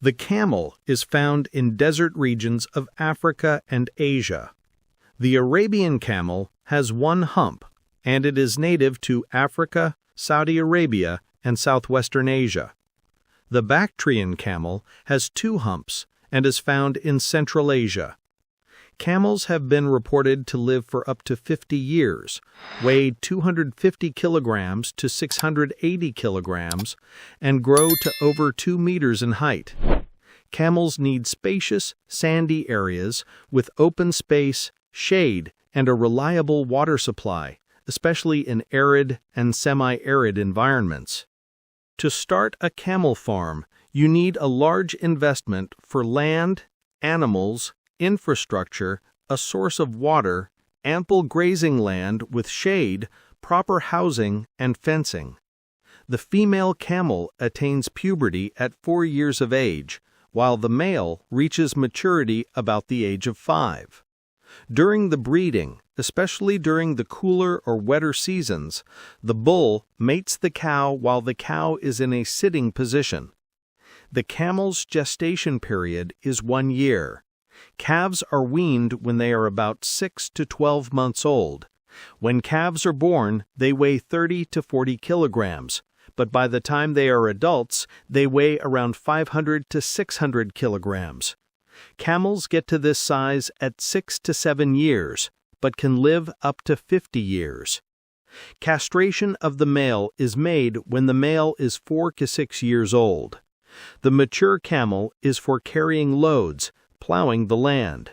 The camel is found in desert regions of Africa and Asia. The Arabian camel has one hump, and it is native to Africa, Saudi Arabia, and southwestern Asia. The Bactrian camel has two humps and is found in Central Asia. Camels have been reported to live for up to 50 years, weigh 250 kilograms to 680 kilograms, and grow to over 2 meters in height. Camels need spacious, sandy areas with open space, shade, and a reliable water supply, especially in arid and semi-arid environments. To start a camel farm, you need a large investment for land, animals, infrastructure, a source of water, ample grazing land with shade, proper housing, and fencing. The female camel attains puberty at 4 years of age, while the male reaches maturity about the age of 5. During the breeding, especially during the cooler or wetter seasons, the bull mates the cow while the cow is in a sitting position. The camel's gestation period is 1 year. Calves are weaned when they are about 6 to 12 months old. When calves are born, they weigh 30 to 40 kilograms, but by the time they are adults, they weigh around 500 to 600 kilograms. Camels get to this size at 6 to 7 years, but can live up to 50 years. Castration of the male is made when the male is 4 to 6 years old. The mature camel is for carrying loads, plowing the land.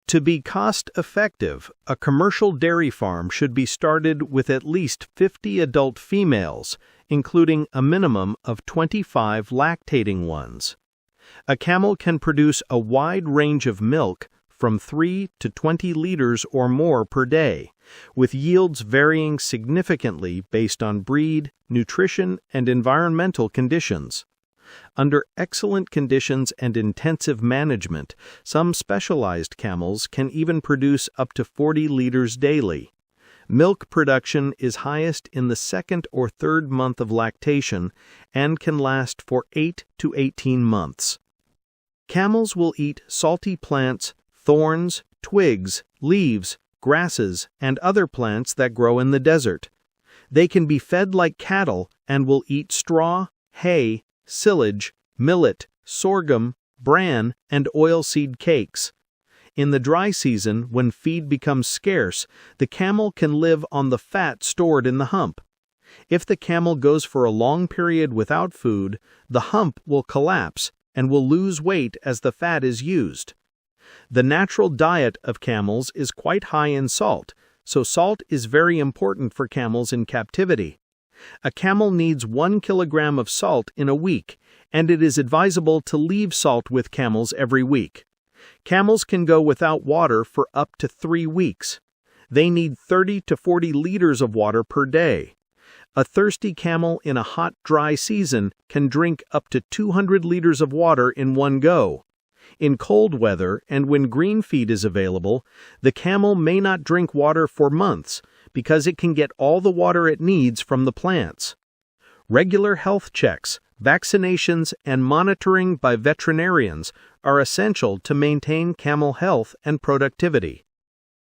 To be cost-effective, a commercial dairy farm should be started with at least 50 adult females, including a minimum of 25 lactating ones. A camel can produce a wide range of milk from 3 to 20 liters or more per day, with yields varying significantly based on breed, nutrition, and environmental conditions. Under excellent conditions and intensive management, some specialized camels can even produce up to 40 liters daily. Milk production is highest in the 2nd or 3rd month of lactation and can last for 8 to 18 months. Camels will eat salty plants, thorns, twigs, leaves, grasses, and other plants that grow in the desert. They can be fed like cattle and will eat straw, hay, silage, millet, sorghum, bran, and oilseed cakes. In the dry season, when feed becomes scarce, the camel can live on the fat stored in the hump. If the camel goes for a long period without food, the hump will collapse and will lose weight as the fat is used. The natural diet of camels is quite high in salt, so salt is very important for camels in captivity. A camel needs 1 kilogram of salt in a week, and it is advisable to leave salt with camels every week. Camels can go without water for up to 3 weeks. They need 30 to 40 liters of water per day. A thirsty camel in a hot, dry season can drink up to 200 liters of water in one go. In cold weather and when green feed is available, the camel may not drink water for months because it can get all the water it needs from the plants. Regular health checks, vaccinations, and monitoring by veterinarians are essential to maintain camel health and productivity.